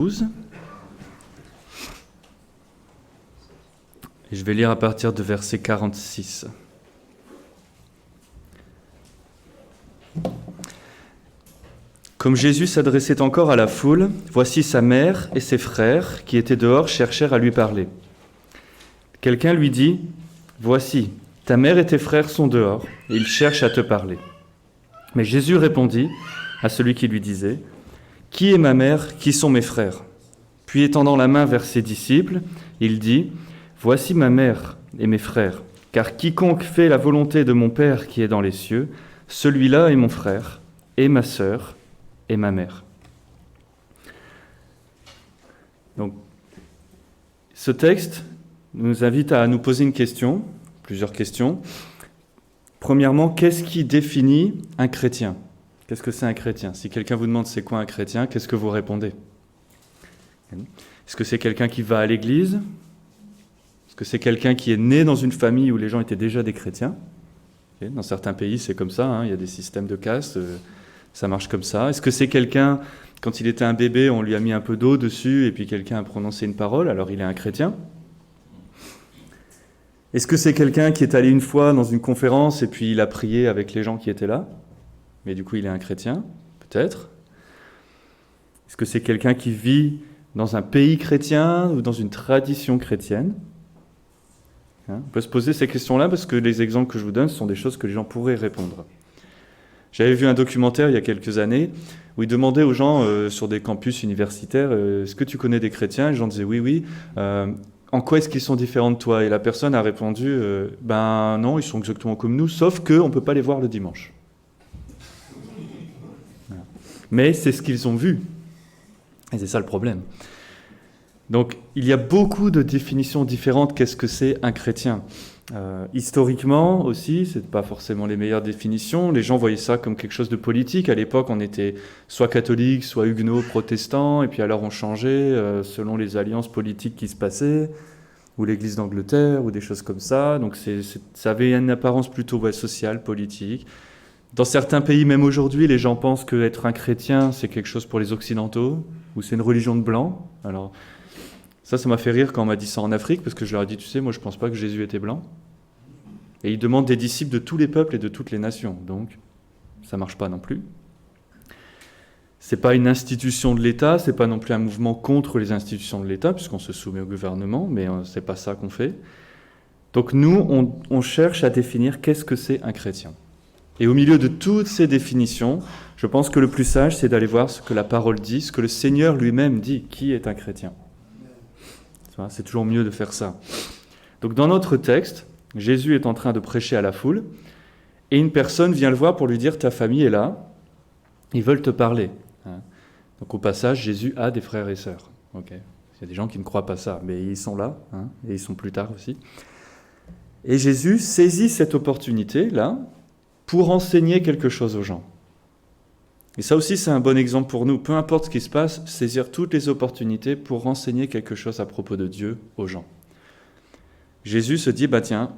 12. Et je vais lire à partir de verset 46. Comme Jésus s'adressait encore à la foule, voici sa mère et ses frères qui étaient dehors cherchèrent à lui parler. Quelqu'un lui dit : « Voici, ta mère et tes frères sont dehors, et ils cherchent à te parler. » Mais Jésus répondit à celui qui lui disait : « Qui est ma mère ? Qui sont mes frères ? » Puis étendant la main vers ses disciples, il dit : « Voici ma mère et mes frères, car quiconque fait la volonté de mon Père qui est dans les cieux, celui-là est mon frère, et ma sœur, et ma mère. » Donc, ce texte nous invite à nous poser une question, plusieurs questions. Premièrement, qu'est-ce qui définit un chrétien ? Qu'est-ce que c'est un chrétien ? Si quelqu'un vous demande c'est quoi un chrétien, qu'est-ce que vous répondez ? Est-ce que c'est quelqu'un qui va à l'église ? Est-ce que c'est quelqu'un qui est né dans une famille où les gens étaient déjà des chrétiens ? Dans certains pays, c'est comme ça, il y a des systèmes de caste, ça marche comme ça. Est-ce que c'est quelqu'un, quand il était un bébé, on lui a mis un peu d'eau dessus et puis quelqu'un a prononcé une parole, alors il est un chrétien ? Est-ce que c'est quelqu'un qui est allé une fois dans une conférence et puis il a prié avec les gens qui étaient là ? Mais du coup, il est un chrétien, peut-être. Est-ce que c'est quelqu'un qui vit dans un pays chrétien ou dans une tradition chrétienne ? On peut se poser ces questions-là parce que les exemples que je vous donne sont des choses que les gens pourraient répondre. J'avais vu un documentaire il y a quelques années où il demandait aux gens sur des campus universitaires « Est-ce que tu connais des chrétiens ?» Les gens disaient « Oui. » En quoi est-ce qu'ils sont différents de toi ? Et la personne a répondu « Ben non, ils sont exactement comme nous, sauf qu'on ne peut pas les voir le dimanche. » Mais c'est ce qu'ils ont vu. Et c'est ça le problème. Donc, il y a beaucoup de définitions différentes. Qu'est-ce que c'est un chrétien ? Historiquement aussi, ce n'est pas forcément les meilleures définitions. Les gens voyaient ça comme quelque chose de politique. À l'époque, on était soit catholique, soit huguenot, protestant, et puis alors on changeait selon les alliances politiques qui se passaient, ou l'Église d'Angleterre, ou des choses comme ça. Donc ça avait une apparence plutôt sociale, politique. Dans certains pays, même aujourd'hui, les gens pensent qu'être un chrétien, c'est quelque chose pour les Occidentaux, ou c'est une religion de blanc. Alors, ça m'a fait rire quand on m'a dit ça en Afrique, parce que je leur ai dit, tu sais, moi je ne pense pas que Jésus était blanc. Et ils demandent des disciples de tous les peuples et de toutes les nations. Donc, ça ne marche pas non plus. Ce n'est pas une institution de l'État, ce n'est pas non plus un mouvement contre les institutions de l'État, puisqu'on se soumet au gouvernement, mais ce n'est pas ça qu'on fait. Donc nous, on cherche à définir qu'est-ce que c'est un chrétien. Et au milieu de toutes ces définitions, je pense que le plus sage, c'est d'aller voir ce que la parole dit, ce que le Seigneur lui-même dit, qui est un chrétien. C'est toujours mieux de faire ça. Donc dans notre texte, Jésus est en train de prêcher à la foule, et une personne vient le voir pour lui dire « ta famille est là, ils veulent te parler ». Donc au passage, Jésus a des frères et sœurs. Okay. Il y a des gens qui ne croient pas ça, mais ils sont là, et ils sont plus tard aussi. Et Jésus saisit cette opportunité-là pour enseigner quelque chose aux gens. Et ça aussi, c'est un bon exemple pour nous. Peu importe ce qui se passe, saisir toutes les opportunités pour enseigner quelque chose à propos de Dieu aux gens. Jésus se dit, tiens,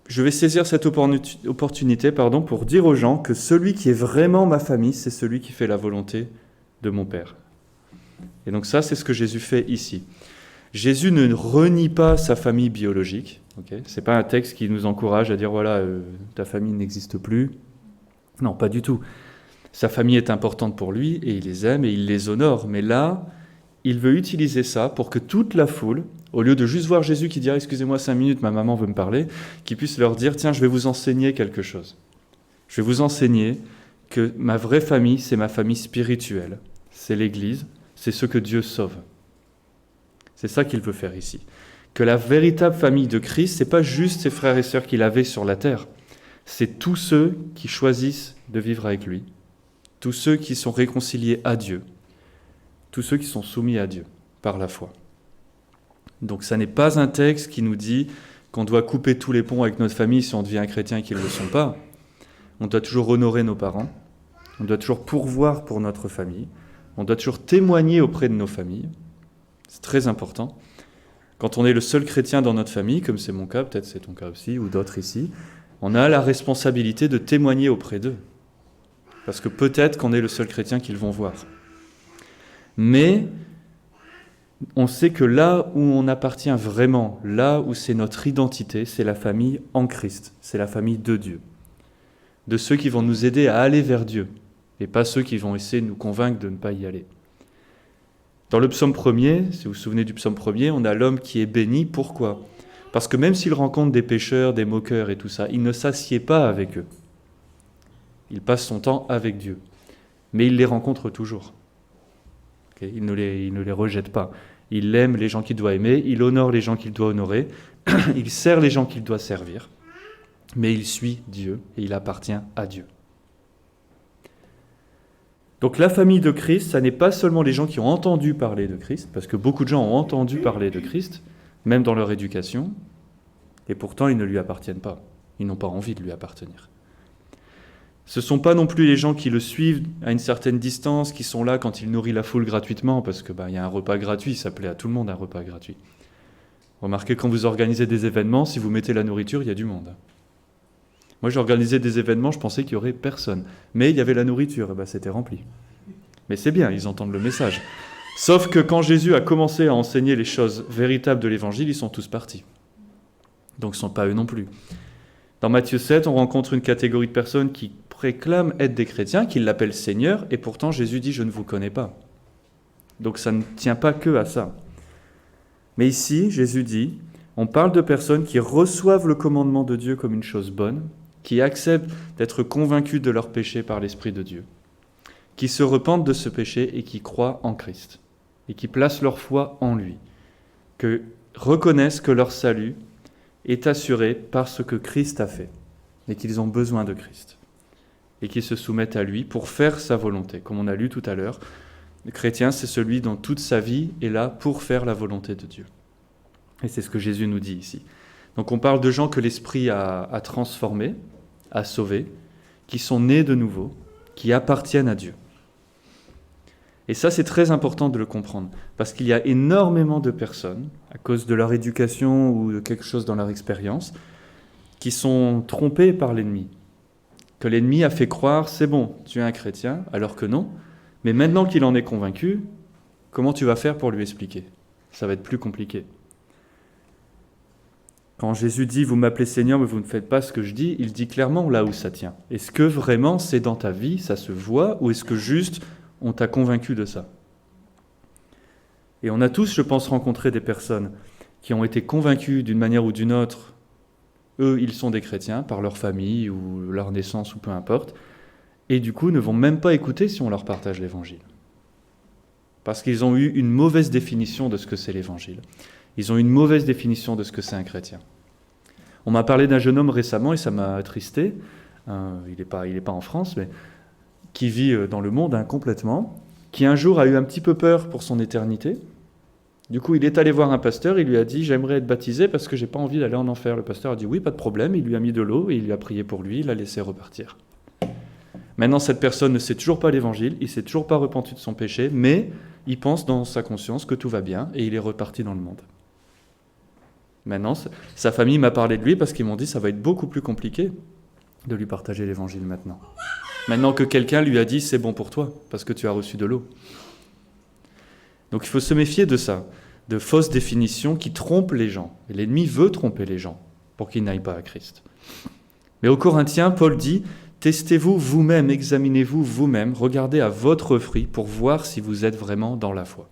je vais saisir cette opportunité pour dire aux gens que celui qui est vraiment ma famille, c'est celui qui fait la volonté de mon Père. Et donc ça, c'est ce que Jésus fait ici. Jésus ne renie pas sa famille biologique. Okay ? Ce n'est pas un texte qui nous encourage à dire, voilà, ta famille n'existe plus. Non, pas du tout. Sa famille est importante pour lui, et il les aime, et il les honore. Mais là, il veut utiliser ça pour que toute la foule, au lieu de juste voir Jésus qui dirait « Excusez-moi 5 minutes, ma maman veut me parler », qu'il puisse leur dire « Tiens, je vais vous enseigner quelque chose. Je vais vous enseigner que ma vraie famille, c'est ma famille spirituelle. C'est l'Église, c'est ce que Dieu sauve. » C'est ça qu'il veut faire ici. Que la véritable famille de Christ, ce n'est pas juste ses frères et sœurs qu'il avait sur la terre. C'est tous ceux qui choisissent de vivre avec lui. Tous ceux qui sont réconciliés à Dieu, tous ceux qui sont soumis à Dieu par la foi. Donc ça n'est pas un texte qui nous dit qu'on doit couper tous les ponts avec notre famille si on devient un chrétien et qu'ils ne le sont pas. On doit toujours honorer nos parents, on doit toujours pourvoir pour notre famille, on doit toujours témoigner auprès de nos familles. C'est très important. Quand on est le seul chrétien dans notre famille, comme c'est mon cas, peut-être c'est ton cas aussi, ou d'autres ici, on a la responsabilité de témoigner auprès d'eux. Parce que peut-être qu'on est le seul chrétien qu'ils vont voir. Mais on sait que là où on appartient vraiment, là où c'est notre identité, c'est la famille en Christ, c'est la famille de Dieu. De ceux qui vont nous aider à aller vers Dieu, et pas ceux qui vont essayer de nous convaincre de ne pas y aller. Dans le psaume 1er, si vous vous souvenez du psaume 1er, on a l'homme qui est béni. Pourquoi ? Parce que même s'il rencontre des pécheurs, des moqueurs et tout ça, il ne s'assied pas avec eux. Il passe son temps avec Dieu. Mais il les rencontre toujours. Okay ? Il ne les rejette pas. Il aime les gens qu'il doit aimer, il honore les gens qu'il doit honorer, il sert les gens qu'il doit servir, mais il suit Dieu et il appartient à Dieu. Donc la famille de Christ, ça n'est pas seulement les gens qui ont entendu parler de Christ, parce que beaucoup de gens ont entendu parler de Christ, même dans leur éducation, et pourtant ils ne lui appartiennent pas. Ils n'ont pas envie de lui appartenir. Ce ne sont pas non plus les gens qui le suivent à une certaine distance, qui sont là quand il nourrit la foule gratuitement, parce que y a un repas gratuit, ça plaît à tout le monde un repas gratuit. Remarquez, quand vous organisez des événements, si vous mettez la nourriture, il y a du monde. Moi, j'ai organisé des événements, je pensais qu'il n'y aurait personne. Mais il y avait la nourriture, et c'était rempli. Mais c'est bien, ils entendent le message. Sauf que quand Jésus a commencé à enseigner les choses véritables de l'Évangile, ils sont tous partis. Donc ce ne sont pas eux non plus. Dans Matthieu 7, on rencontre une catégorie de personnes qui réclament être des chrétiens, qui l'appellent Seigneur, et pourtant Jésus dit « Je ne vous connais pas ». Donc ça ne tient pas que à ça. Mais ici, Jésus dit, on parle de personnes qui reçoivent le commandement de Dieu comme une chose bonne, qui acceptent d'être convaincus de leur péché par l'Esprit de Dieu, qui se repentent de ce péché et qui croient en Christ, et qui placent leur foi en lui, que reconnaissent que leur salut est assuré par ce que Christ a fait, et qu'ils ont besoin de Christ, et qui se soumettent à lui pour faire sa volonté. Comme on a lu tout à l'heure, le chrétien, c'est celui dont toute sa vie est là pour faire la volonté de Dieu. Et c'est ce que Jésus nous dit ici. Donc on parle de gens que l'Esprit a transformés, a sauvés, qui sont nés de nouveau, qui appartiennent à Dieu. Et ça, c'est très important de le comprendre, parce qu'il y a énormément de personnes, à cause de leur éducation ou de quelque chose dans leur expérience, qui sont trompées par l'ennemi. Que l'ennemi a fait croire, c'est bon, tu es un chrétien, alors que non. Mais maintenant qu'il en est convaincu, comment tu vas faire pour lui expliquer ? Ça va être plus compliqué. Quand Jésus dit « Vous m'appelez Seigneur, mais vous ne faites pas ce que je dis », il dit clairement là où ça tient. Est-ce que vraiment c'est dans ta vie, ça se voit, ou est-ce que juste on t'a convaincu de ça ? Et on a tous, je pense, rencontré des personnes qui ont été convaincues d'une manière ou d'une autre. Eux, ils sont des chrétiens, par leur famille ou leur naissance ou peu importe, et du coup ne vont même pas écouter si on leur partage l'Évangile. Parce qu'ils ont eu une mauvaise définition de ce que c'est l'Évangile. Ils ont une mauvaise définition de ce que c'est un chrétien. On m'a parlé d'un jeune homme récemment, et ça m'a attristé, il n'est pas en France, mais qui vit dans le monde complètement, qui un jour a eu un petit peu peur pour son éternité. Du coup, il est allé voir un pasteur, il lui a dit « J'aimerais être baptisé parce que je n'ai pas envie d'aller en enfer ». Le pasteur a dit « Oui, pas de problème », il lui a mis de l'eau, et il lui a prié pour lui, il l'a laissé repartir. Maintenant, cette personne ne sait toujours pas l'Évangile, il ne s'est toujours pas repenti de son péché, mais il pense dans sa conscience que tout va bien, et il est reparti dans le monde. Maintenant, sa famille m'a parlé de lui parce qu'ils m'ont dit « Ça va être beaucoup plus compliqué de lui partager l'Évangile maintenant. » Maintenant que quelqu'un lui a dit « C'est bon pour toi, parce que tu as reçu de l'eau. » Donc il faut se méfier de ça, de fausses définitions qui trompent les gens. Et l'ennemi veut tromper les gens pour qu'ils n'aillent pas à Christ. Mais aux Corinthiens, Paul dit « Testez-vous vous-même, examinez-vous vous-même, regardez à votre fruit pour voir si vous êtes vraiment dans la foi. »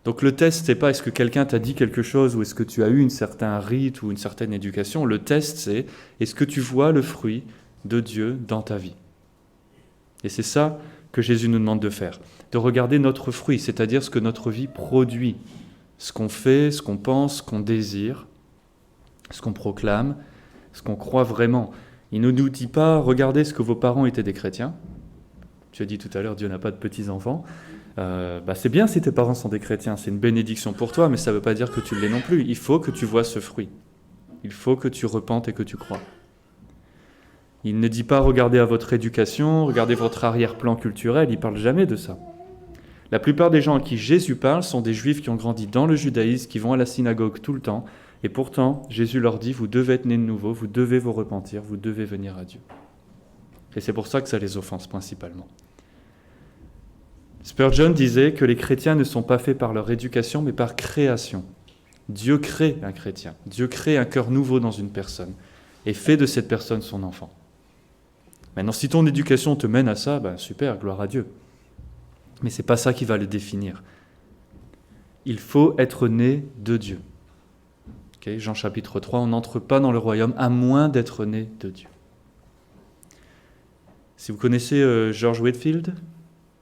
Donc le test, c'est pas est-ce que quelqu'un t'a dit quelque chose ou est-ce que tu as eu un certain rite ou une certaine éducation. Le test, c'est est-ce que tu vois le fruit de Dieu dans ta vie. Et c'est ça que Jésus nous demande de faire, de regarder notre fruit, c'est-à-dire ce que notre vie produit, ce qu'on fait, ce qu'on pense, ce qu'on désire, ce qu'on proclame, ce qu'on croit vraiment. Il ne nous dit pas « Regardez ce que vos parents étaient des chrétiens ». Tu as dit tout à l'heure « Dieu n'a pas de petits-enfants ». C'est bien si tes parents sont des chrétiens, c'est une bénédiction pour toi, mais ça ne veut pas dire que tu l'es non plus. Il faut que tu vois ce fruit. Il faut que tu repentes et que tu crois. Il ne dit pas « Regardez à votre éducation, regardez votre arrière-plan culturel », il ne parle jamais de ça. La plupart des gens à qui Jésus parle sont des juifs qui ont grandi dans le judaïsme, qui vont à la synagogue tout le temps, et pourtant, Jésus leur dit « Vous devez être nés de nouveau, vous devez vous repentir, vous devez venir à Dieu ». Et c'est pour ça que ça les offense principalement. Spurgeon disait que les chrétiens ne sont pas faits par leur éducation, mais par création. Dieu crée un chrétien. Dieu crée un cœur nouveau dans une personne et fait de cette personne son enfant. Maintenant, si ton éducation te mène à ça, super, gloire à Dieu. Mais ce n'est pas ça qui va le définir. Il faut être né de Dieu. Jean chapitre 3, on n'entre pas dans le royaume à moins d'être né de Dieu. Si vous connaissez George Whitefield,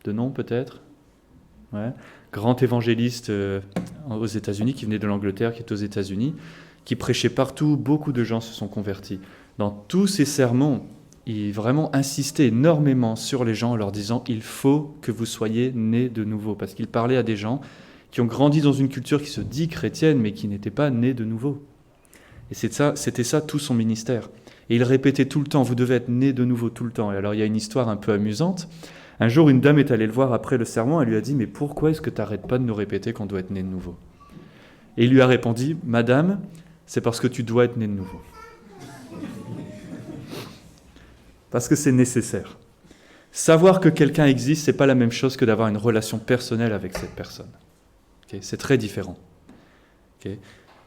de nom peut-être, ouais. Grand évangéliste aux États-Unis, qui venait de l'Angleterre, qui est aux États-Unis, qui prêchait partout, beaucoup de gens se sont convertis. Dans tous ses sermons, il vraiment insistait énormément sur les gens en leur disant « il faut que vous soyez nés de nouveau », parce qu'il parlait à des gens qui ont grandi dans une culture qui se dit chrétienne, mais qui n'était pas nés de nouveau. Et c'était ça tout son ministère. Et il répétait tout le temps « vous devez être nés de nouveau tout le temps ». Et alors il y a une histoire un peu amusante. Un jour, une dame est allée le voir après le sermon, elle lui a dit « mais pourquoi est-ce que tu n'arrêtes pas de nous répéter qu'on doit être né de nouveau ?» Et il lui a répondu « Madame, c'est parce que tu dois être né de nouveau. » Parce que c'est nécessaire. Savoir que quelqu'un existe, ce n'est pas la même chose que d'avoir une relation personnelle avec cette personne. C'est très différent.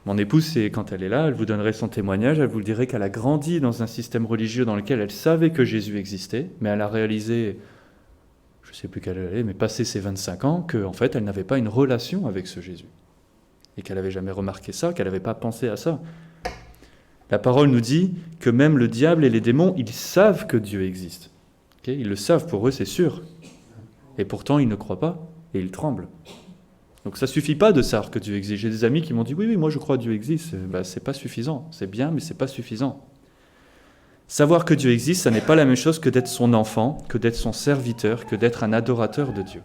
Mon épouse, quand elle est là, elle vous donnerait son témoignage, elle vous dirait qu'elle a grandi dans un système religieux dans lequel elle savait que Jésus existait, mais elle a réalisé, je ne sais plus quelle elle est, mais passé ses 25 ans, qu'en fait, elle n'avait pas une relation avec ce Jésus. Et qu'elle n'avait jamais remarqué ça, qu'elle n'avait pas pensé à ça. La parole nous dit que même le diable et les démons, ils savent que Dieu existe. Ils le savent, pour eux, c'est sûr. Et pourtant, ils ne croient pas et ils tremblent. Donc ça ne suffit pas de savoir que Dieu existe. J'ai des amis qui m'ont dit « oui, moi je crois que Dieu existe ». C'est pas suffisant. C'est bien, mais c'est pas suffisant. Savoir que Dieu existe, ça n'est pas la même chose que d'être son enfant, que d'être son serviteur, que d'être un adorateur de Dieu.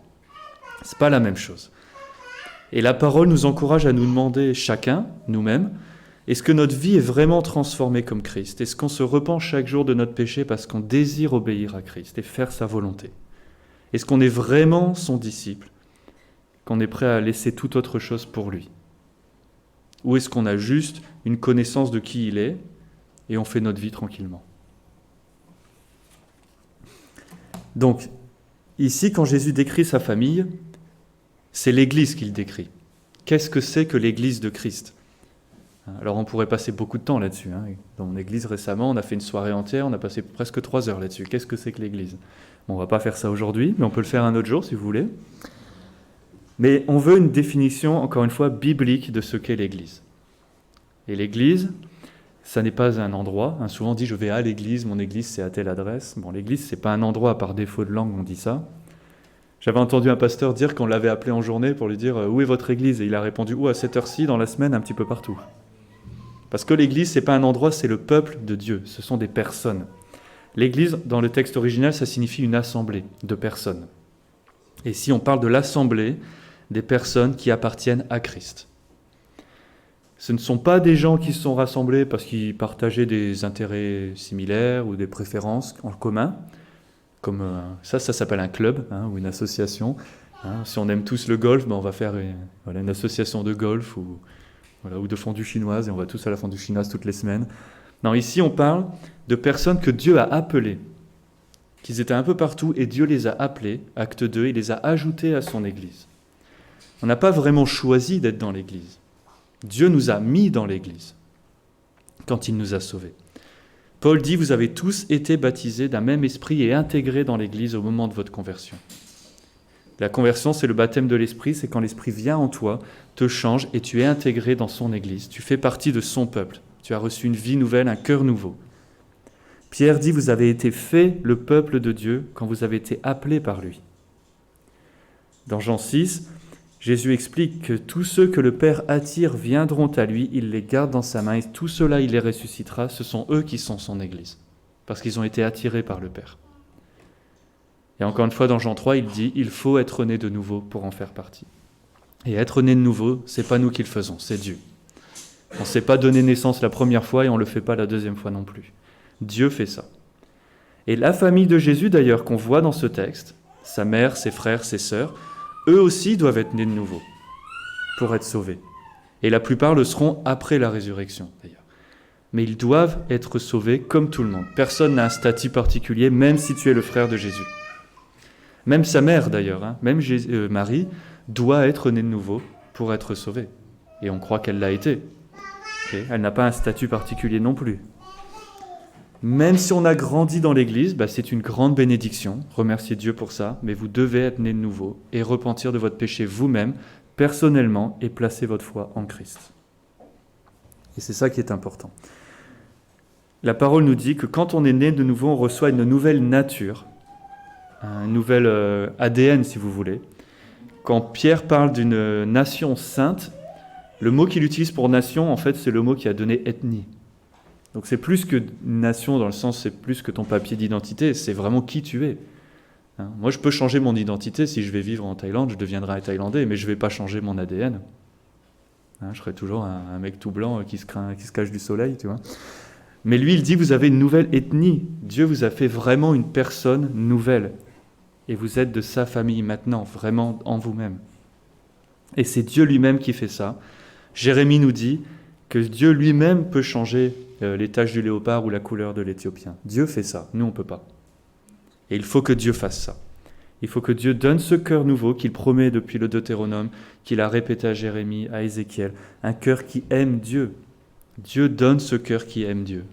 C'est pas la même chose. Et la parole nous encourage à nous demander chacun, nous-mêmes, est-ce que notre vie est vraiment transformée comme Christ ? Est-ce qu'on se repent chaque jour de notre péché parce qu'on désire obéir à Christ et faire sa volonté ? Est-ce qu'on est vraiment son disciple ? Qu'on est prêt à laisser toute autre chose pour lui ? Ou est-ce qu'on a juste une connaissance de qui il est et on fait notre vie tranquillement ? Donc, ici, quand Jésus décrit sa famille, c'est l'Église qu'il décrit. Qu'est-ce que c'est que l'Église de Christ ? Alors on pourrait passer beaucoup de temps là-dessus. Dans mon église récemment, on a fait une soirée entière, on a passé presque 3 heures là-dessus. Qu'est-ce que c'est que l'église ? On ne va pas faire ça aujourd'hui, mais on peut le faire un autre jour si vous voulez. Mais on veut une définition, encore une fois, biblique de ce qu'est l'église. Et l'église, ça n'est pas un endroit. Souvent on dit je vais à l'église, mon église c'est à telle adresse. Bon, l'église c'est pas un endroit, par défaut de langue on dit ça. J'avais entendu un pasteur dire qu'on l'avait appelé en journée pour lui dire « où est votre église ?» Et il a répondu « à cette heure-ci, dans la semaine, un petit peu partout ». Parce que l'église, ce n'est pas un endroit, c'est le peuple de Dieu, ce sont des personnes. L'église, dans le texte original, ça signifie une assemblée de personnes. Et ici, on parle de l'assemblée des personnes qui appartiennent à Christ. Ce ne sont pas des gens qui se sont rassemblés parce qu'ils partageaient des intérêts similaires ou des préférences en commun, comme ça s'appelle un club ou une association. Si on aime tous le golf, on va faire une association de golf ou de fondue chinoise, et on va tous à la fondue chinoise toutes les semaines. Non, ici on parle de personnes que Dieu a appelées, qu'ils étaient un peu partout, et Dieu les a appelés, acte 2, il les a ajoutés à son Église. On n'a pas vraiment choisi d'être dans l'Église. Dieu nous a mis dans l'Église, quand il nous a sauvés. Paul dit, vous avez tous été baptisés d'un même esprit et intégrés dans l'Église au moment de votre conversion. La conversion, c'est le baptême de l'Esprit, c'est quand l'Esprit vient en toi, te change et tu es intégré dans son Église. Tu fais partie de son peuple. Tu as reçu une vie nouvelle, un cœur nouveau. Pierre dit, vous avez été fait le peuple de Dieu quand vous avez été appelés par lui. Dans Jean 6, Jésus explique que tous ceux que le Père attire viendront à lui, il les garde dans sa main et tous ceux-là, il les ressuscitera. Ce sont eux qui sont son Église, parce qu'ils ont été attirés par le Père. Et encore une fois, dans Jean 3, il dit « Il faut être né de nouveau pour en faire partie ». Et être né de nouveau, ce n'est pas nous qui le faisons, c'est Dieu. On ne s'est pas donné naissance la première fois et on ne le fait pas la deuxième fois non plus. Dieu fait ça. Et la famille de Jésus, d'ailleurs, qu'on voit dans ce texte, sa mère, ses frères, ses sœurs, eux aussi doivent être nés de nouveau pour être sauvés. Et la plupart le seront après la résurrection, d'ailleurs. Mais ils doivent être sauvés comme tout le monde. Personne n'a un statut particulier, même si tu es le frère de Jésus. Même sa mère d'ailleurs, même Marie, doit être née de nouveau pour être sauvée. Et on croit qu'elle l'a été. Okay. Elle n'a pas un statut particulier non plus. Même si on a grandi dans l'Église, c'est une grande bénédiction. Remerciez Dieu pour ça. Mais vous devez être né de nouveau et repentir de votre péché vous-même, personnellement, et placer votre foi en Christ. Et c'est ça qui est important. La parole nous dit que quand on est né de nouveau, on reçoit une nouvelle nature, un nouvel ADN si vous voulez. Quand Pierre parle d'une nation sainte, le mot qu'il utilise pour nation, en fait, c'est le mot qui a donné ethnie. Donc c'est plus que nation dans le sens, c'est plus que ton papier d'identité, c'est vraiment qui tu es. Moi, je peux changer mon identité. Si je vais vivre en Thaïlande, je deviendrai un Thaïlandais, mais je ne vais pas changer mon ADN. Je serai toujours un mec tout blanc qui se cache du soleil, tu vois. Mais lui, il dit, vous avez une nouvelle ethnie. Dieu vous a fait vraiment une personne nouvelle. Et vous êtes de sa famille maintenant, vraiment en vous-même. Et c'est Dieu lui-même qui fait ça. Jérémie nous dit que Dieu lui-même peut changer les taches du léopard ou la couleur de l'Éthiopien. Dieu fait ça, nous on ne peut pas. Et il faut que Dieu fasse ça. Il faut que Dieu donne ce cœur nouveau qu'il promet depuis le Deutéronome, qu'il a répété à Jérémie, à Ézéchiel, un cœur qui aime Dieu. Dieu donne ce cœur qui aime Dieu.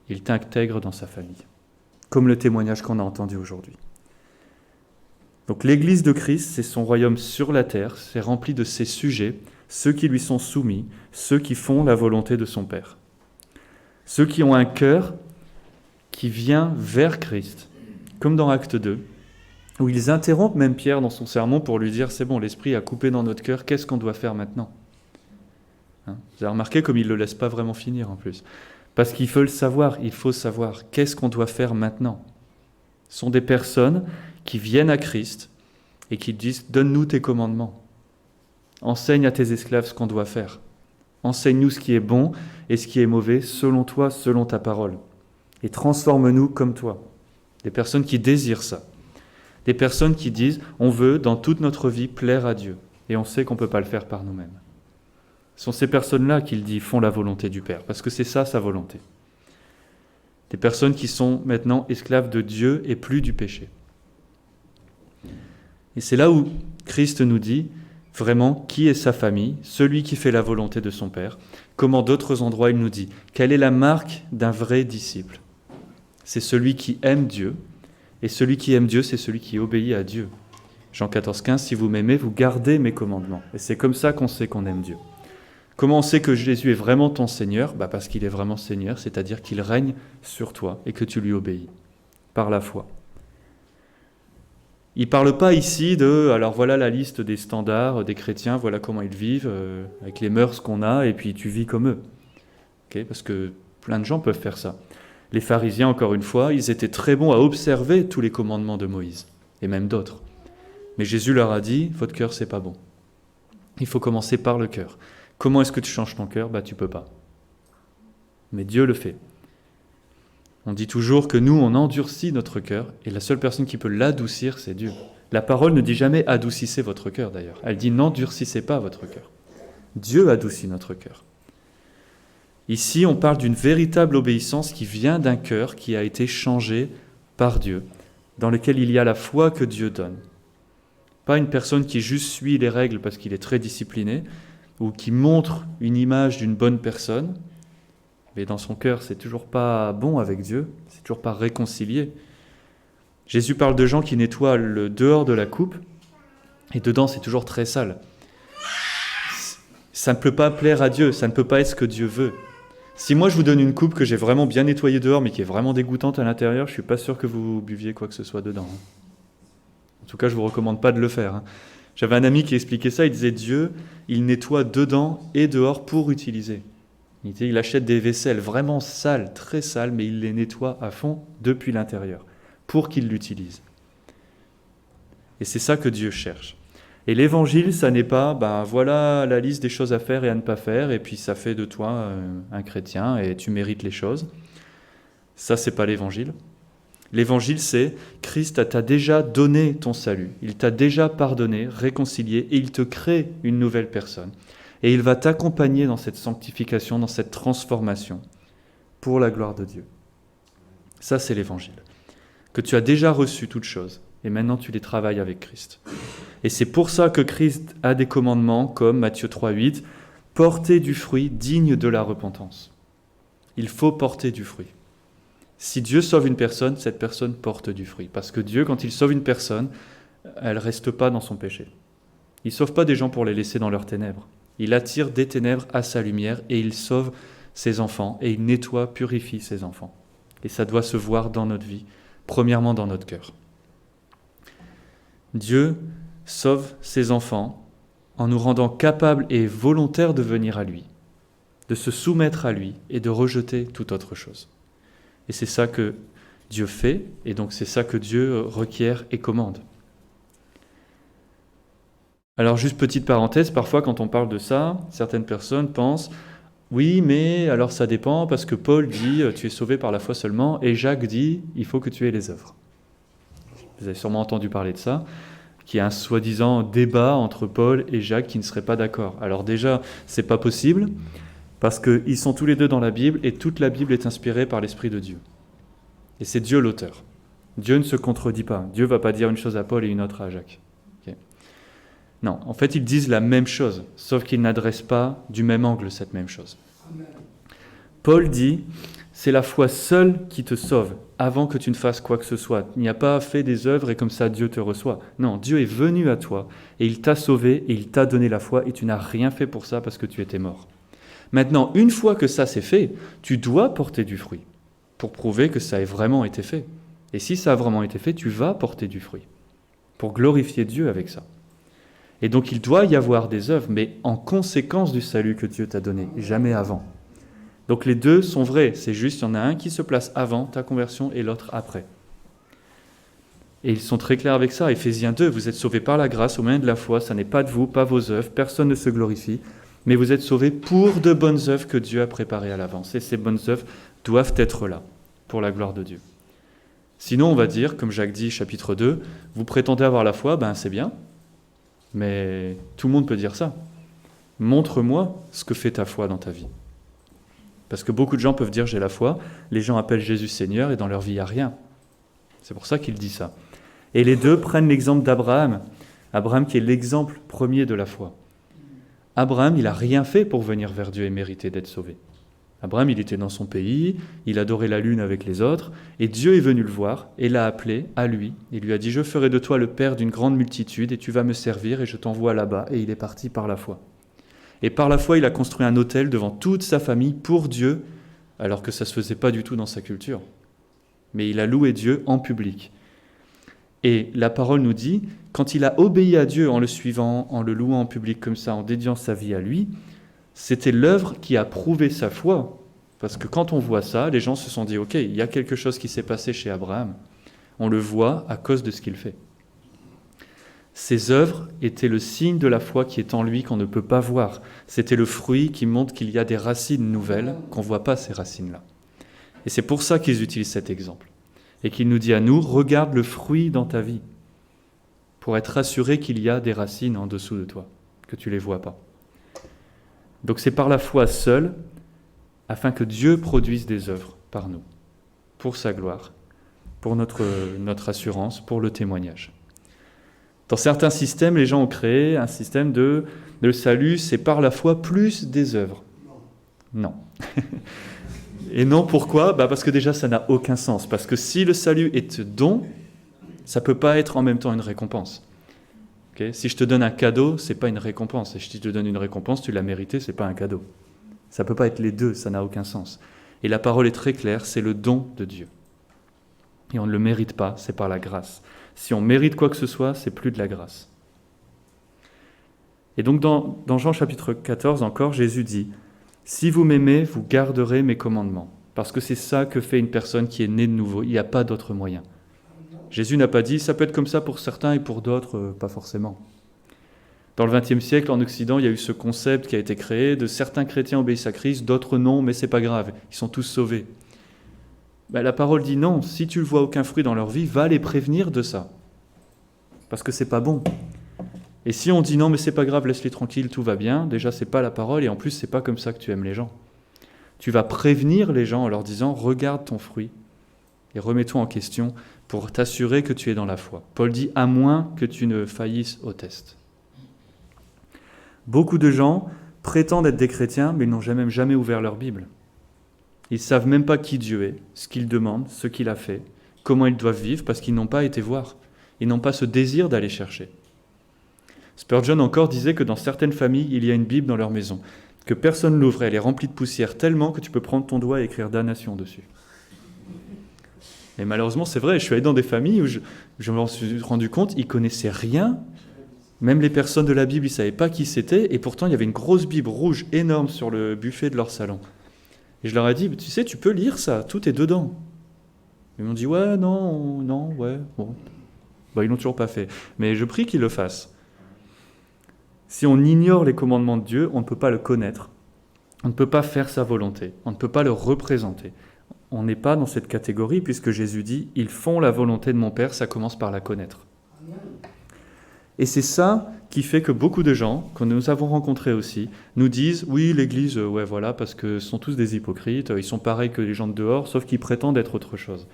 Il t'intègre dans sa famille, comme le témoignage qu'on a entendu aujourd'hui. Donc l'Église de Christ, c'est son royaume sur la terre, c'est rempli de ses sujets, ceux qui lui sont soumis, ceux qui font la volonté de son Père. Ceux qui ont un cœur qui vient vers Christ, comme dans Acte 2, où ils interrompent même Pierre dans son sermon pour lui dire « C'est bon, l'Esprit a coupé dans notre cœur, qu'est-ce qu'on doit faire maintenant ?» Vous avez remarqué comme il ne le laisse pas vraiment finir en plus. Parce qu'il faut le savoir, il faut savoir qu'est-ce qu'on doit faire maintenant. Ce sont des personnes qui viennent à Christ et qui disent « Donne-nous tes commandements. Enseigne à tes esclaves ce qu'on doit faire. Enseigne-nous ce qui est bon et ce qui est mauvais selon toi, selon ta parole. Et transforme-nous comme toi. » Des personnes qui désirent ça. Des personnes qui disent « On veut dans toute notre vie plaire à Dieu. » Et on sait qu'on ne peut pas le faire par nous-mêmes. Ce sont ces personnes-là qu'il dit font la volonté du Père, parce que c'est ça sa volonté. Des personnes qui sont maintenant esclaves de Dieu et plus du péché. Et c'est là où Christ nous dit vraiment qui est sa famille, celui qui fait la volonté de son Père. Comme en d'autres endroits, il nous dit quelle est la marque d'un vrai disciple. C'est celui qui aime Dieu, et celui qui aime Dieu, c'est celui qui obéit à Dieu. Jean 14,15, si vous m'aimez, vous gardez mes commandements. Et c'est comme ça qu'on sait qu'on aime Dieu. Comment on sait que Jésus est vraiment ton Seigneur ? Parce qu'il est vraiment Seigneur, c'est-à-dire qu'il règne sur toi et que tu lui obéis, par la foi. Il ne parle pas ici de, alors voilà la liste des standards des chrétiens, voilà comment ils vivent, avec les mœurs qu'on a, et puis tu vis comme eux. Okay ? Parce que plein de gens peuvent faire ça. Les pharisiens, encore une fois, ils étaient très bons à observer tous les commandements de Moïse, et même d'autres. Mais Jésus leur a dit, votre cœur, c'est pas bon. Il faut commencer par le cœur. Comment est-ce que tu changes ton cœur ? Tu peux pas. Mais Dieu le fait. On dit toujours que nous, on endurcit notre cœur, et la seule personne qui peut l'adoucir, c'est Dieu. La parole ne dit jamais « adoucissez votre cœur » d'ailleurs. Elle dit « n'endurcissez pas votre cœur ». Dieu adoucit notre cœur. Ici, on parle d'une véritable obéissance qui vient d'un cœur qui a été changé par Dieu, dans lequel il y a la foi que Dieu donne. Pas une personne qui juste suit les règles parce qu'il est très discipliné, ou qui montre une image d'une bonne personne, mais dans son cœur, c'est toujours pas bon avec Dieu, c'est toujours pas réconcilié. Jésus parle de gens qui nettoient le dehors de la coupe, et dedans, c'est toujours très sale. Ça ne peut pas plaire à Dieu, ça ne peut pas être ce que Dieu veut. Si moi, je vous donne une coupe que j'ai vraiment bien nettoyée dehors, mais qui est vraiment dégoûtante à l'intérieur, je ne suis pas sûr que vous buviez quoi que ce soit dedans. En tout cas, je ne vous recommande pas de le faire. J'avais un ami qui expliquait ça, il disait Dieu, il nettoie dedans et dehors pour utiliser. Il achète des vaisselles vraiment sales, très sales, mais il les nettoie à fond depuis l'intérieur, pour qu'il l'utilise. Et c'est ça que Dieu cherche. Et l'évangile, ça n'est pas, voilà la liste des choses à faire et à ne pas faire, et puis ça fait de toi un chrétien et tu mérites les choses. Ça, c'est pas l'évangile. L'évangile, c'est Christ t'a déjà donné ton salut. Il t'a déjà pardonné, réconcilié, et il te crée une nouvelle personne. Et il va t'accompagner dans cette sanctification, dans cette transformation, pour la gloire de Dieu. Ça, c'est l'évangile. Que tu as déjà reçu toute chose, et maintenant tu les travailles avec Christ. Et c'est pour ça que Christ a des commandements comme Matthieu 3,8, « Portez du fruit digne de la repentance ». Il faut porter du fruit. Si Dieu sauve une personne, cette personne porte du fruit. Parce que Dieu, quand il sauve une personne, elle ne reste pas dans son péché. Il ne sauve pas des gens pour les laisser dans leurs ténèbres. Il attire des ténèbres à sa lumière et il sauve ses enfants et il nettoie, purifie ses enfants. Et ça doit se voir dans notre vie, premièrement dans notre cœur. Dieu sauve ses enfants en nous rendant capables et volontaires de venir à lui, de se soumettre à lui et de rejeter toute autre chose. Et c'est ça que Dieu fait, et donc c'est ça que Dieu requiert et commande. Alors juste petite parenthèse, parfois quand on parle de ça, certaines personnes pensent « Oui, mais alors ça dépend, parce que Paul dit « Tu es sauvé par la foi seulement » et Jacques dit « Il faut que tu aies les œuvres ». Vous avez sûrement entendu parler de ça, qu'il y a un soi-disant débat entre Paul et Jacques qui ne seraient pas d'accord. Alors déjà, c'est pas possible, parce qu'ils sont tous les deux dans la Bible, et toute la Bible est inspirée par l'Esprit de Dieu. Et c'est Dieu l'auteur. Dieu ne se contredit pas. Dieu ne va pas dire une chose à Paul et une autre à Jacques. Okay. Non, en fait, ils disent la même chose, sauf qu'ils n'adressent pas du même angle cette même chose. Amen. Paul dit, c'est la foi seule qui te sauve, avant que tu ne fasses quoi que ce soit. Il n'y a pas fait des œuvres et comme ça Dieu te reçoit. Non, Dieu est venu à toi, et il t'a sauvé, et il t'a donné la foi, et tu n'as rien fait pour ça parce que tu étais mort. Maintenant, une fois que ça c'est fait, tu dois porter du fruit pour prouver que ça a vraiment été fait. Et si ça a vraiment été fait, tu vas porter du fruit pour glorifier Dieu avec ça. Et donc il doit y avoir des œuvres, mais en conséquence du salut que Dieu t'a donné, jamais avant. Donc les deux sont vrais, c'est juste, il y en a un qui se place avant ta conversion et l'autre après. Et ils sont très clairs avec ça. Éphésiens 2, vous êtes sauvés par la grâce au moyen de la foi, ça n'est pas de vous, pas vos œuvres, personne ne se glorifie, mais vous êtes sauvés pour de bonnes œuvres que Dieu a préparées à l'avance. Et ces bonnes œuvres doivent être là, pour la gloire de Dieu. Sinon, on va dire, comme Jacques dit, chapitre 2, vous prétendez avoir la foi, ben c'est bien, mais tout le monde peut dire ça. Montre-moi ce que fait ta foi dans ta vie. Parce que beaucoup de gens peuvent dire j'ai la foi, les gens appellent Jésus Seigneur et dans leur vie il n'y a rien. C'est pour ça qu'il dit ça. Et les deux prennent l'exemple d'Abraham. Abraham qui est l'exemple premier de la foi. Abraham, il n'a rien fait pour venir vers Dieu et mériter d'être sauvé. Abraham, il était dans son pays, il adorait la lune avec les autres, et Dieu est venu le voir et l'a appelé à lui. Il lui a dit « Je ferai de toi le père d'une grande multitude et tu vas me servir et je t'envoie là-bas. » Et il est parti par la foi. Et par la foi, il a construit un autel devant toute sa famille pour Dieu, alors que ça ne se faisait pas du tout dans sa culture. Mais il a loué Dieu en public. Et la parole nous dit, quand il a obéi à Dieu en le suivant, en le louant en public comme ça, en dédiant sa vie à lui, c'était l'œuvre qui a prouvé sa foi. Parce que quand on voit ça, les gens se sont dit, ok, il y a quelque chose qui s'est passé chez Abraham. On le voit à cause de ce qu'il fait. Ces œuvres étaient le signe de la foi qui est en lui qu'on ne peut pas voir. C'était le fruit qui montre qu'il y a des racines nouvelles, qu'on ne voit pas ces racines-là. Et c'est pour ça qu'ils utilisent cet exemple. Et qu'il nous dit à nous, regarde le fruit dans ta vie, pour être assuré qu'il y a des racines en dessous de toi, que tu ne les vois pas. Donc c'est par la foi seule, afin que Dieu produise des œuvres par nous, pour sa gloire, pour notre assurance, pour le témoignage. Dans certains systèmes, les gens ont créé un système de le salut, c'est par la foi plus des œuvres. Non. Et non, pourquoi ? Parce que déjà, ça n'a aucun sens. Parce que si le salut est don, ça ne peut pas être en même temps une récompense. Okay ? Si je te donne un cadeau, ce n'est pas une récompense. Et si je te donne une récompense, tu l'as mérité, ce n'est pas un cadeau. Ça ne peut pas être les deux, ça n'a aucun sens. Et la parole est très claire, c'est le don de Dieu. Et on ne le mérite pas, c'est par la grâce. Si on mérite quoi que ce soit, c'est plus de la grâce. Et donc dans Jean chapitre 14 encore, Jésus dit « Si vous m'aimez, vous garderez mes commandements. » Parce que c'est ça que fait une personne qui est née de nouveau. Il n'y a pas d'autre moyen. Jésus n'a pas dit « Ça peut être comme ça pour certains et pour d'autres, pas forcément. » Dans le XXe siècle, en Occident, il y a eu ce concept qui a été créé de certains chrétiens obéissent à Christ, d'autres non, mais c'est pas grave, ils sont tous sauvés. La parole dit non, si tu ne vois aucun fruit dans leur vie, va les prévenir de ça. Parce que c'est pas bon. Et si on dit non, mais c'est pas grave, laisse-les tranquilles, tout va bien, déjà c'est pas la parole, et en plus c'est pas comme ça que tu aimes les gens. Tu vas prévenir les gens en leur disant, regarde ton fruit, et remets-toi en question, pour t'assurer que tu es dans la foi. Paul dit, à moins que tu ne faillisses au test. Beaucoup de gens prétendent être des chrétiens, mais ils n'ont jamais ouvert leur Bible. Ils ne savent même pas qui Dieu est, ce qu'il demande, ce qu'il a fait, comment ils doivent vivre, parce qu'ils n'ont pas été voir. Ils n'ont pas ce désir d'aller chercher. Spurgeon encore disait que dans certaines familles, il y a une Bible dans leur maison, que personne ne l'ouvrait, elle est remplie de poussière tellement que tu peux prendre ton doigt et écrire damnation dessus. Et malheureusement, c'est vrai, je suis allé dans des familles où je me suis rendu compte, ils ne connaissaient rien. Même les personnes de la Bible, ils ne savaient pas qui c'était, et pourtant il y avait une grosse Bible rouge énorme sur le buffet de leur salon. Et je leur ai dit, tu sais, tu peux lire ça, tout est dedans. Ils m'ont dit, ouais, non, ouais, bon. Bah, ils l'ont toujours pas fait. Mais je prie qu'ils le fassent. Si on ignore les commandements de Dieu, on ne peut pas le connaître. On ne peut pas faire sa volonté. On ne peut pas le représenter. On n'est pas dans cette catégorie, puisque Jésus dit, ils font la volonté de mon Père, ça commence par la connaître. Et c'est ça qui fait que beaucoup de gens, que nous avons rencontrés aussi, nous disent « Oui, l'Église, ouais, voilà, parce que ce sont tous des hypocrites, ils sont pareils que les gens de dehors, sauf qu'ils prétendent être autre chose. »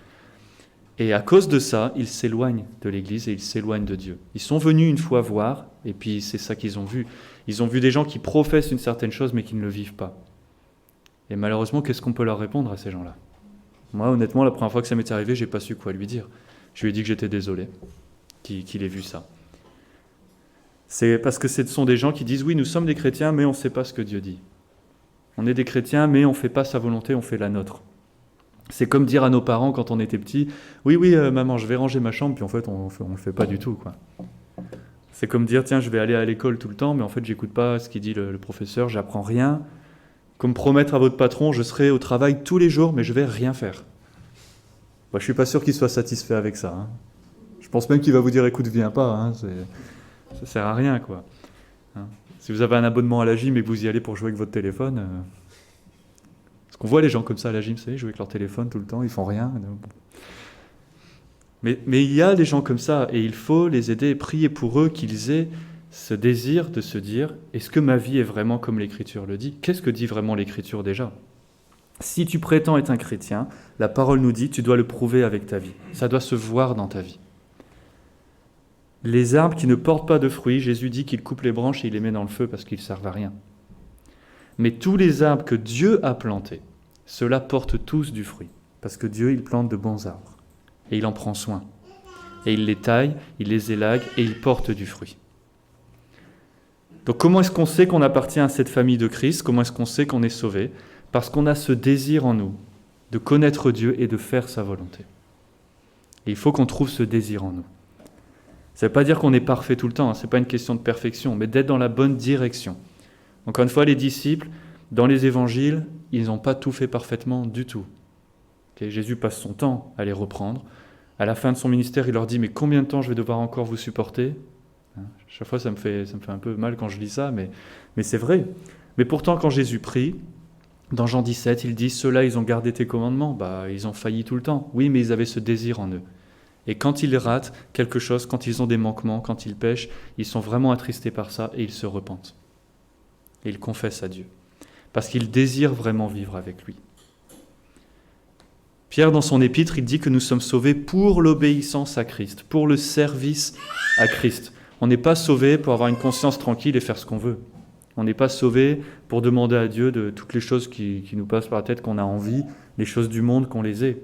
Et à cause de ça, ils s'éloignent de l'Église et ils s'éloignent de Dieu. Ils sont venus une fois voir, et puis c'est ça qu'ils ont vu. Ils ont vu des gens qui professent une certaine chose, mais qui ne le vivent pas. Et malheureusement, qu'est-ce qu'on peut leur répondre à ces gens-là ? Moi, honnêtement, la première fois que ça m'est arrivé, je n'ai pas su quoi lui dire. Je lui ai dit que j'étais désolé qu'il ait vu ça. C'est parce que ce sont des gens qui disent « Oui, nous sommes des chrétiens, mais on ne sait pas ce que Dieu dit. On est des chrétiens, mais on ne fait pas sa volonté, on fait la nôtre. » C'est comme dire à nos parents quand on était petits « Oui, maman, je vais ranger ma chambre, puis en fait, on ne le fait pas du tout. » quoi. C'est comme dire « Tiens, je vais aller à l'école tout le temps, mais en fait, j'écoute pas ce qu'il dit le professeur, j'apprends rien. » Comme promettre à votre patron « Je serai au travail tous les jours, mais je vais rien faire. » Je ne suis pas sûr qu'il soit satisfait avec ça. Hein. Je pense même qu'il va vous dire « Écoute, viens pas. Hein, » Ça sert à rien, quoi. Hein. Si vous avez un abonnement à la gym et que vous y allez pour jouer avec votre téléphone, parce qu'on voit les gens comme ça à la gym, vous savez, jouer avec leur téléphone tout le temps, ils font rien. Mais il y a des gens comme ça, et il faut les aider et prier pour eux qu'ils aient ce désir de se dire, est-ce que ma vie est vraiment comme l'Écriture le dit ? Qu'est-ce que dit vraiment l'Écriture déjà ? Si tu prétends être un chrétien, la parole nous dit, tu dois le prouver avec ta vie. Ça doit se voir dans ta vie. Les arbres qui ne portent pas de fruits, Jésus dit qu'il coupe les branches et il les met dans le feu parce qu'ils ne servent à rien. Mais tous les arbres que Dieu a plantés, ceux-là portent tous du fruit. Parce que Dieu, il plante de bons arbres. Et il en prend soin. Et il les taille, il les élague et il porte du fruit. Donc comment est-ce qu'on sait qu'on appartient à cette famille de Christ ? Comment est-ce qu'on sait qu'on est sauvé ? Parce qu'on a ce désir en nous de connaître Dieu et de faire sa volonté. Et il faut qu'on trouve ce désir en nous. Ça ne veut pas dire qu'on est parfait tout le temps, ce n'est pas une question de perfection, mais d'être dans la bonne direction. Encore une fois, les disciples, dans les évangiles, ils n'ont pas tout fait parfaitement du tout. Jésus passe son temps à les reprendre. À la fin de son ministère, il leur dit « Mais combien de temps je vais devoir encore vous supporter ?» Chaque fois, ça me fait un peu mal quand je lis ça, mais c'est vrai. Mais pourtant, quand Jésus prie, dans Jean 17, il dit « Ceux-là, ils ont gardé tes commandements. » Ils ont failli tout le temps. Oui, mais ils avaient ce désir en eux. Et quand ils ratent quelque chose, quand ils ont des manquements, quand ils pêchent, ils sont vraiment attristés par ça et ils se repentent. Et ils confessent à Dieu. Parce qu'ils désirent vraiment vivre avec lui. Pierre, dans son épître, il dit que nous sommes sauvés pour l'obéissance à Christ, pour le service à Christ. On n'est pas sauvés pour avoir une conscience tranquille et faire ce qu'on veut. On n'est pas sauvés pour demander à Dieu de toutes les choses qui nous passent par la tête, qu'on a envie, les choses du monde, qu'on les ait.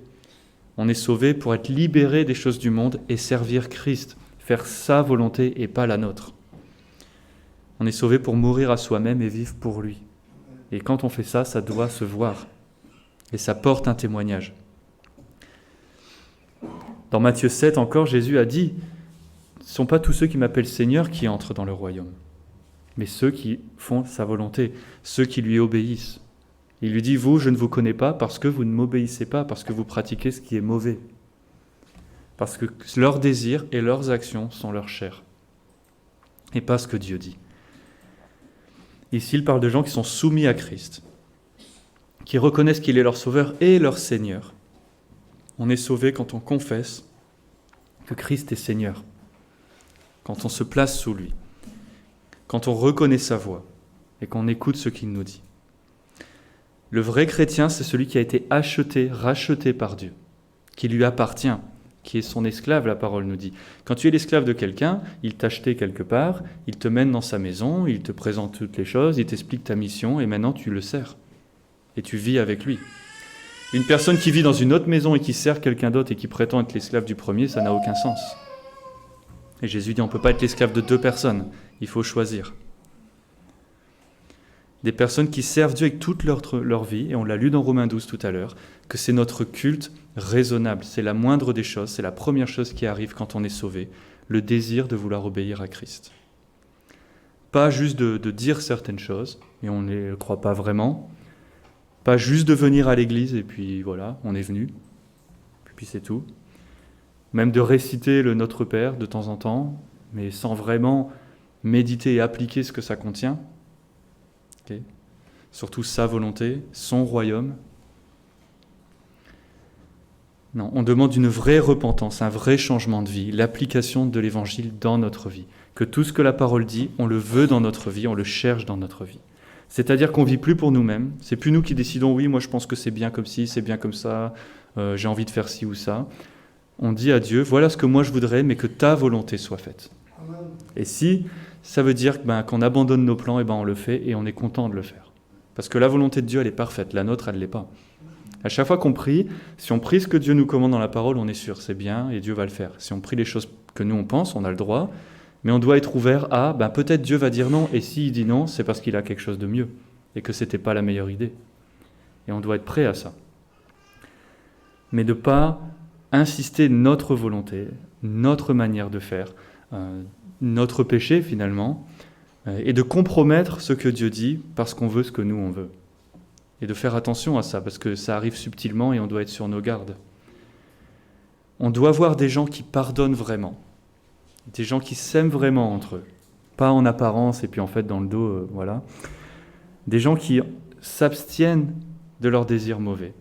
On est sauvé pour être libéré des choses du monde et servir Christ, faire sa volonté et pas la nôtre. On est sauvé pour mourir à soi-même et vivre pour lui. Et quand on fait ça, ça doit se voir. Et ça porte un témoignage. Dans Matthieu 7 encore, Jésus a dit « Ce ne sont pas tous ceux qui m'appellent Seigneur qui entrent dans le royaume, mais ceux qui font sa volonté, ceux qui lui obéissent. » Il lui dit « Vous, je ne vous connais pas parce que vous ne m'obéissez pas, parce que vous pratiquez ce qui est mauvais. Parce que leurs désirs et leurs actions sont leur chair. Et pas ce que Dieu dit. » Ici, il parle de gens qui sont soumis à Christ, qui reconnaissent qu'il est leur sauveur et leur Seigneur. On est sauvé quand on confesse que Christ est Seigneur, quand on se place sous lui, quand on reconnaît sa voix et qu'on écoute ce qu'il nous dit. Le vrai chrétien, c'est celui qui a été acheté, racheté par Dieu, qui lui appartient, qui est son esclave, la parole nous dit. Quand tu es l'esclave de quelqu'un, il t'a acheté quelque part, il te mène dans sa maison, il te présente toutes les choses, il t'explique ta mission, et maintenant tu le sers. Et tu vis avec lui. Une personne qui vit dans une autre maison et qui sert quelqu'un d'autre et qui prétend être l'esclave du premier, ça n'a aucun sens. Et Jésus dit, on ne peut pas être l'esclave de 2 personnes, il faut choisir. Des personnes qui servent Dieu avec toute leur vie, et on l'a lu dans Romains 12 tout à l'heure, que c'est notre culte raisonnable, c'est la moindre des choses, c'est la première chose qui arrive quand on est sauvé, le désir de vouloir obéir à Christ. Pas juste de dire certaines choses, et on ne les croit pas vraiment, pas juste de venir à l'église, et puis voilà, on est venu, puis c'est tout. Même de réciter le Notre Père de temps en temps, mais sans vraiment méditer et appliquer ce que ça contient. Okay. Surtout sa volonté, son royaume. Non, on demande une vraie repentance, un vrai changement de vie, l'application de l'Évangile dans notre vie. Que tout ce que la parole dit, on le veut dans notre vie, on le cherche dans notre vie. C'est-à-dire qu'on ne vit plus pour nous-mêmes, c'est plus nous qui décidons, oui, moi je pense que c'est bien comme ci, c'est bien comme ça, j'ai envie de faire ci ou ça. On dit à Dieu, voilà ce que moi je voudrais, mais que ta volonté soit faite. Amen. Et si ça veut dire qu'on abandonne nos plans, on le fait et on est content de le faire. Parce que la volonté de Dieu, elle est parfaite, la nôtre, elle ne l'est pas. À chaque fois qu'on prie, si on prie ce que Dieu nous commande dans la parole, on est sûr, c'est bien et Dieu va le faire. Si on prie les choses que nous on pense, on a le droit, mais on doit être ouvert à, peut-être Dieu va dire non, et s'il dit non, c'est parce qu'il a quelque chose de mieux, et que ce n'était pas la meilleure idée. Et on doit être prêt à ça. Mais de ne pas insister notre volonté, notre manière de faire, notre péché finalement, et de compromettre ce que Dieu dit parce qu'on veut ce que nous on veut. Et de faire attention à ça, parce que ça arrive subtilement et on doit être sur nos gardes. On doit voir des gens qui pardonnent vraiment, des gens qui s'aiment vraiment entre eux, pas en apparence et puis en fait dans le dos, voilà. Des gens qui s'abstiennent de leurs désirs mauvais,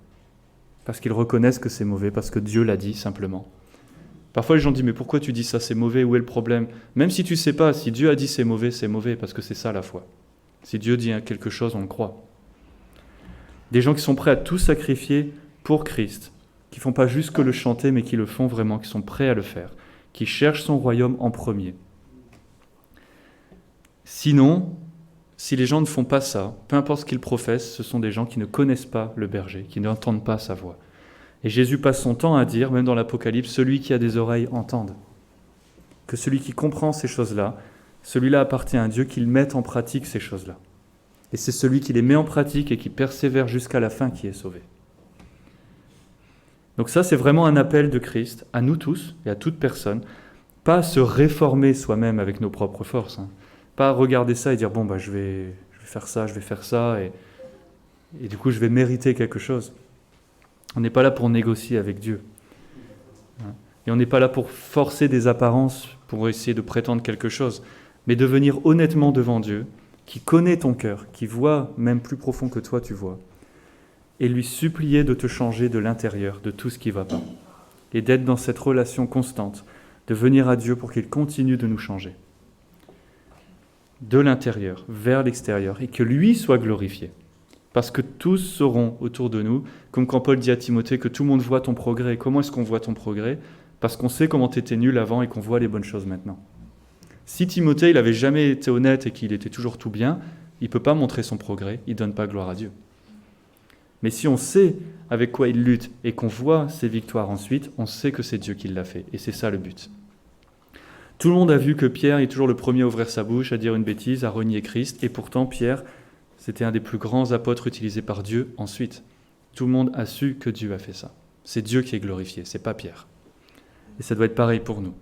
parce qu'ils reconnaissent que c'est mauvais, parce que Dieu l'a dit simplement. Parfois les gens disent, mais pourquoi tu dis ça, c'est mauvais, où est le problème? Même si tu ne sais pas, si Dieu a dit c'est mauvais, parce que c'est ça la foi. Si Dieu dit quelque chose, on le croit. Des gens qui sont prêts à tout sacrifier pour Christ, qui ne font pas juste que le chanter, mais qui le font vraiment, qui sont prêts à le faire, qui cherchent son royaume en premier. Sinon, si les gens ne font pas ça, peu importe ce qu'ils professent, ce sont des gens qui ne connaissent pas le berger, qui n'entendent pas sa voix. Et Jésus passe son temps à dire, même dans l'Apocalypse, celui qui a des oreilles entende. Que celui qui comprend ces choses-là, celui-là appartient à Dieu, qu'il mette en pratique ces choses-là. Et c'est celui qui les met en pratique et qui persévère jusqu'à la fin qui est sauvé. Donc ça, c'est vraiment un appel de Christ à nous tous et à toute personne, pas à se réformer soi-même avec nos propres forces, pas à regarder ça et dire, je vais faire ça, et du coup je vais mériter quelque chose. On n'est pas là pour négocier avec Dieu. Et on n'est pas là pour forcer des apparences, pour essayer de prétendre quelque chose, mais de venir honnêtement devant Dieu, qui connaît ton cœur, qui voit même plus profond que toi tu vois, et lui supplier de te changer de l'intérieur, de tout ce qui ne va pas, et d'être dans cette relation constante, de venir à Dieu pour qu'il continue de nous changer, de l'intérieur vers l'extérieur, et que lui soit glorifié. Parce que tous seront autour de nous, comme quand Paul dit à Timothée que tout le monde voit ton progrès. Et comment est-ce qu'on voit ton progrès? Parce qu'on sait comment tu étais nul avant et qu'on voit les bonnes choses maintenant. Si Timothée, il n'avait jamais été honnête et qu'il était toujours tout bien, il ne peut pas montrer son progrès, il ne donne pas gloire à Dieu. Mais si on sait avec quoi il lutte et qu'on voit ses victoires ensuite, on sait que c'est Dieu qui l'a fait. Et c'est ça le but. Tout le monde a vu que Pierre est toujours le premier à ouvrir sa bouche, à dire une bêtise, à renier Christ. Et pourtant, Pierre, c'était un des plus grands apôtres utilisés par Dieu ensuite. Tout le monde a su que Dieu a fait ça. C'est Dieu qui est glorifié, c'est pas Pierre. Et ça doit être pareil pour nous.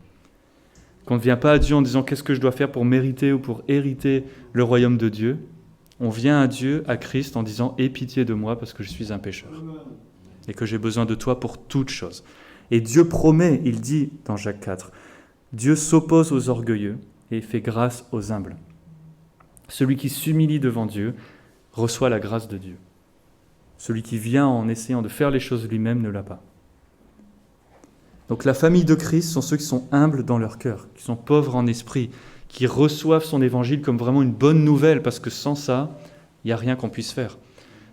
Qu'on ne vient pas à Dieu en disant qu'est-ce que je dois faire pour mériter ou pour hériter le royaume de Dieu. On vient à Dieu, à Christ, en disant « Aie pitié de moi parce que je suis un pécheur et que j'ai besoin de toi pour toute chose. » Et Dieu promet, il dit dans Jacques 4, « Dieu s'oppose aux orgueilleux et fait grâce aux humbles. » Celui qui s'humilie devant Dieu reçoit la grâce de Dieu. Celui qui vient en essayant de faire les choses lui-même ne l'a pas. Donc la famille de Christ sont ceux qui sont humbles dans leur cœur, qui sont pauvres en esprit, qui reçoivent son évangile comme vraiment une bonne nouvelle, parce que sans ça, il n'y a rien qu'on puisse faire.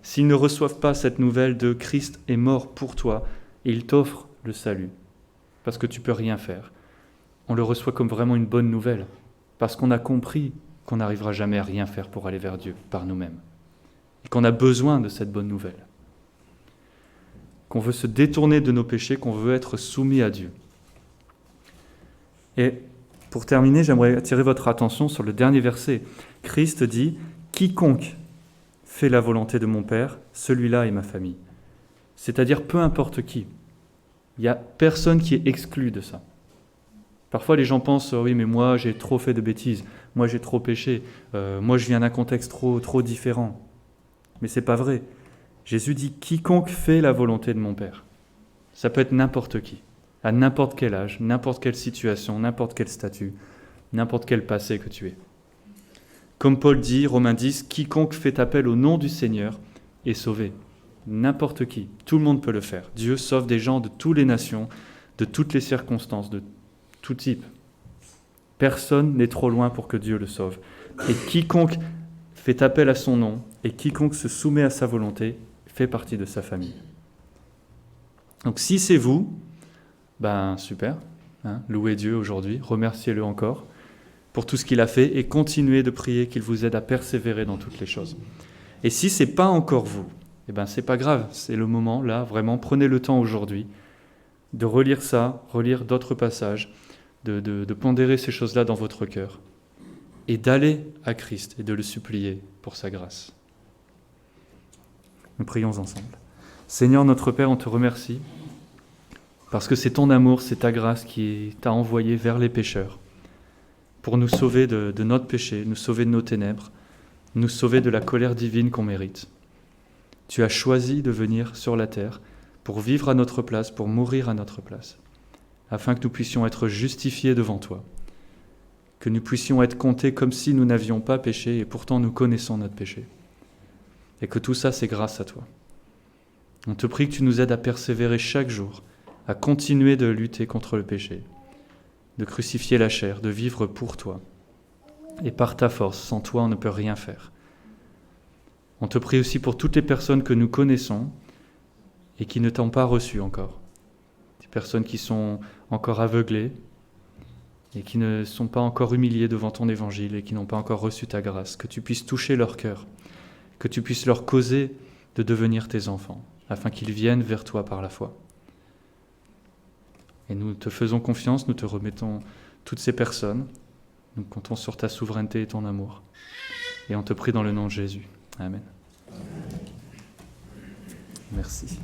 S'ils ne reçoivent pas cette nouvelle de Christ est mort pour toi, et il t'offre le salut, parce que tu peux rien faire. On le reçoit comme vraiment une bonne nouvelle, parce qu'on a compris qu'on n'arrivera jamais à rien faire pour aller vers Dieu par nous-mêmes, et qu'on a besoin de cette bonne nouvelle, qu'on veut se détourner de nos péchés, qu'on veut être soumis à Dieu. Et pour terminer, j'aimerais attirer votre attention sur le dernier verset. Christ dit « Quiconque fait la volonté de mon Père, celui-là est ma famille. » C'est-à-dire peu importe qui. Il n'y a personne qui est exclu de ça. Parfois les gens pensent « Oui, mais moi j'ai trop fait de bêtises, moi j'ai trop péché, moi je viens d'un contexte trop différent. » Mais ce n'est pas vrai. Jésus dit « Quiconque fait la volonté de mon Père. » Ça peut être n'importe qui, à n'importe quel âge, n'importe quelle situation, n'importe quel statut, n'importe quel passé que tu es. Comme Paul dit, Romains 10, « Quiconque fait appel au nom du Seigneur est sauvé. » N'importe qui, tout le monde peut le faire. Dieu sauve des gens de toutes les nations, de toutes les circonstances, de tout type. Personne n'est trop loin pour que Dieu le sauve. Et quiconque fait appel à son nom et quiconque se soumet à sa volonté fait partie de sa famille. Donc si c'est vous, ben super, louez Dieu aujourd'hui, remerciez-le encore pour tout ce qu'il a fait et continuez de prier qu'il vous aide à persévérer dans toutes les choses. Et si ce n'est pas encore vous, eh ben c'est pas grave, c'est le moment là, vraiment, prenez le temps aujourd'hui de relire ça, relire d'autres passages, de pondérer ces choses-là dans votre cœur et d'aller à Christ et de le supplier pour sa grâce. Nous prions ensemble. Seigneur notre Père, on te remercie parce que c'est ton amour, c'est ta grâce qui t'a envoyé vers les pécheurs pour nous sauver de notre péché, nous sauver de nos ténèbres, nous sauver de la colère divine qu'on mérite. Tu as choisi de venir sur la terre pour vivre à notre place, pour mourir à notre place, afin que nous puissions être justifiés devant toi, que nous puissions être comptés comme si nous n'avions pas péché et pourtant nous connaissons notre péché. Et que tout ça, c'est grâce à toi. On te prie que tu nous aides à persévérer chaque jour, à continuer de lutter contre le péché, de crucifier la chair, de vivre pour toi. Et par ta force, sans toi, on ne peut rien faire. On te prie aussi pour toutes les personnes que nous connaissons et qui ne t'ont pas reçu encore. Des personnes qui sont encore aveuglées et qui ne sont pas encore humiliées devant ton évangile et qui n'ont pas encore reçu ta grâce. Que tu puisses toucher leur cœur, que tu puisses leur causer de devenir tes enfants, afin qu'ils viennent vers toi par la foi. Et nous te faisons confiance, nous te remettons toutes ces personnes, nous comptons sur ta souveraineté et ton amour. Et on te prie dans le nom de Jésus. Amen. Merci.